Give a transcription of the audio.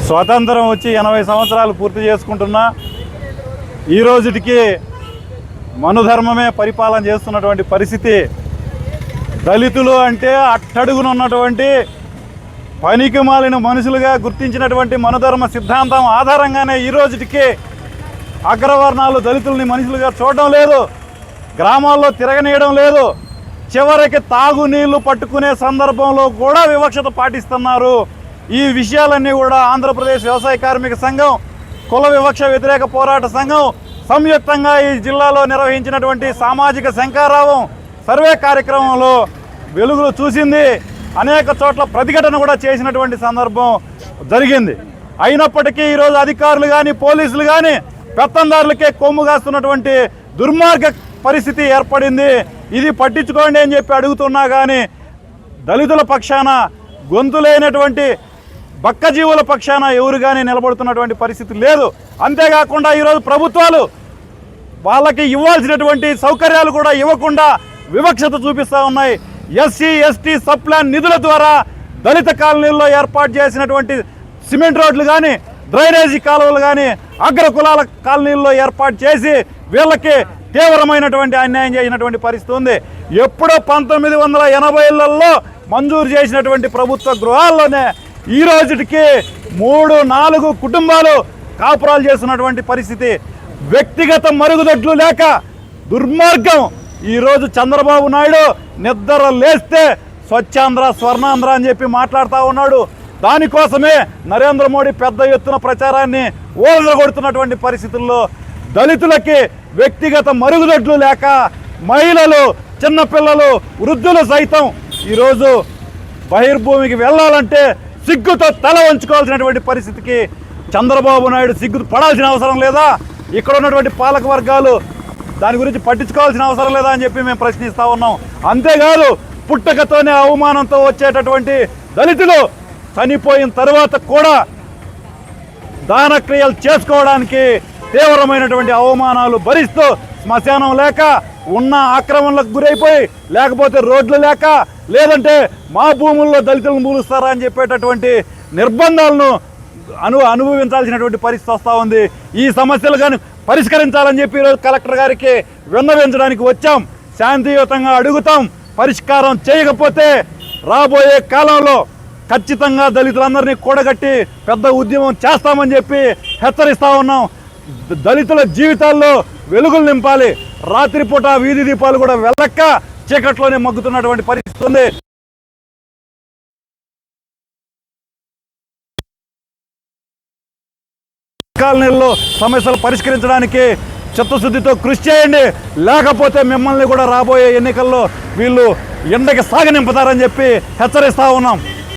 స్వాతంత్రం వచ్చి 80 సంవత్సరాలు పూర్తి చేసుకుంటున్నా ఈ రోజుటికి మనుధర్మమే పరిపాలన చేస్తున్నటువంటి పరిస్థితి. దళితులు అంటే అట్టడుగున ఉన్నటువంటి పనికి మాలిన మనుషులుగా గుర్తించినటువంటి మనుధర్మ సిద్ధాంతం ఆధారంగానే ఈ రోజుటికి అగ్రవర్ణాలు దళితుల్ని మనుషులుగా చూడడం లేదు, గ్రామాల్లో తిరగనీయడం లేదు. చివరికి తాగునీళ్లు పట్టుకునే సందర్భంలో కూడా వివక్షత పాటిస్తున్నారు. ఈ విషయాలన్నీ కూడా ఆంధ్రప్రదేశ్ వ్యవసాయ కార్మిక సంఘం, కుల వివక్ష వ్యతిరేక పోరాట సంఘం సంయుక్తంగా ఈ జిల్లాలో నిర్వహించినటువంటి సామాజిక శంఖారావం సర్వే కార్యక్రమంలో వెలుగులు చూసింది. అనేక చోట్ల ప్రతిఘటన కూడా చేసినటువంటి సందర్భం జరిగింది. అయినప్పటికీ ఈరోజు అధికారులు కానీ పోలీసులు కానీ పెత్తందారులకే కొమ్ము కాస్తున్నటువంటి దుర్మార్గ పరిస్థితి ఏర్పడింది. ఇది పట్టించుకోండి అని చెప్పి అడుగుతున్నా కానీ దళితుల పక్షాన, గొంతులేనటువంటి బక్కజీవుల పక్షాన ఎవరు కానీ నిలబడుతున్నటువంటి పరిస్థితి లేదు. అంతేకాకుండా ఈరోజు ప్రభుత్వాలు వాళ్ళకి ఇవ్వాల్సినటువంటి సౌకర్యాలు కూడా ఇవ్వకుండా వివక్షత చూపిస్తూ ఉన్నాయి. ఎస్సీ ఎస్టీ సబ్ ప్లాన్ నిధుల ద్వారా దళిత కాలనీల్లో ఏర్పాటు చేసినటువంటి సిమెంట్ రోడ్లు కానీ, డ్రైనేజీ కాలువలు కానీ అగ్ర కులాల కాలనీల్లో ఏర్పాటు చేసి వీళ్ళకి తీవ్రమైనటువంటి అన్యాయం చేసినటువంటి పరిస్థితి ఉంది. ఎప్పుడో 1980లలో మంజూరు చేసినటువంటి ప్రభుత్వ గృహాల్లోనే ఈ రోజుకి 3-4 కుటుంబాలు కాపురాలు చేస్తున్నటువంటి పరిస్థితి. వ్యక్తిగత మరుగుదొడ్లు లేక దుర్మార్గం. ఈరోజు చంద్రబాబు నాయుడు నిద్ర లేస్తే స్వచ్ఛాంధ్ర, స్వర్ణాంధ్ర అని చెప్పి మాట్లాడుతూ ఉన్నాడు. దానికోసమే నరేంద్ర మోడీ పెద్ద ఎత్తున ప్రచారాన్ని ఓడగొడుతున్నటువంటి పరిస్థితుల్లో దళితులకి వ్యక్తిగత మరుగుదొడ్లు లేక మహిళలు, చిన్నపిల్లలు, వృద్ధులు సైతం ఈరోజు బహిర్భూమికి వెళ్ళాలంటే సిగ్గుతో తల వంచుకోవాల్సినటువంటి పరిస్థితికి చంద్రబాబు నాయుడు సిగ్గు పడాల్సిన అవసరం లేదా? ఇక్కడ ఉన్నటువంటి పాలక వర్గాలు దాని గురించి పట్టించుకోవాల్సిన అవసరం లేదా అని చెప్పి మేము ప్రశ్నిస్తూ ఉన్నాం. అంతేకాదు, పుట్టకతోనే అవమానంతో వచ్చేటటువంటి దళితులు చనిపోయిన తర్వాత కూడా దానక్రియలు చేసుకోవడానికి తీవ్రమైనటువంటి అవమానాలు భరిస్తూ శ్మశానం లేక, ఉన్న ఆక్రమణలకు గురైపోయి, లేకపోతే రోడ్లు లేక, లేదంటే మా భూముల్లో దళితులను మూలుస్తారా అని చెప్పేటటువంటి నిర్బంధాలను అనుభవించాల్సినటువంటి పరిస్థితి వస్తూ ఉంది. ఈ సమస్యలు కానీ పరిష్కరించాలని చెప్పి ఈరోజు కలెక్టర్ గారికి విన్నవించడానికి వచ్చాం. శాంతియుతంగా అడుగుతాం. పరిష్కారం చేయకపోతే రాబోయే కాలంలో ఖచ్చితంగా దళితులందరినీ కూడగట్టి పెద్ద ఉద్యమం చేస్తామని చెప్పి హెచ్చరిస్తూ ఉన్నాం. దళితుల జీవితాల్లో వెలుగులు నింపాలి. రాత్రిపూట వీధి దీపాలు కూడా వెళ్ళక్క చీకట్లోనే మగ్గుతున్నటువంటి పరిస్థితి ఉంది. కాలనీల్లో సమస్యలు పరిష్కరించడానికి చిత్తశుద్ధితో కృషి చేయండి. లేకపోతే మిమ్మల్ని కూడా రాబోయే ఎన్నికల్లో వీళ్ళు ఎండకి సాగనింపుతారని చెప్పి హెచ్చరిస్తూ ఉన్నాం.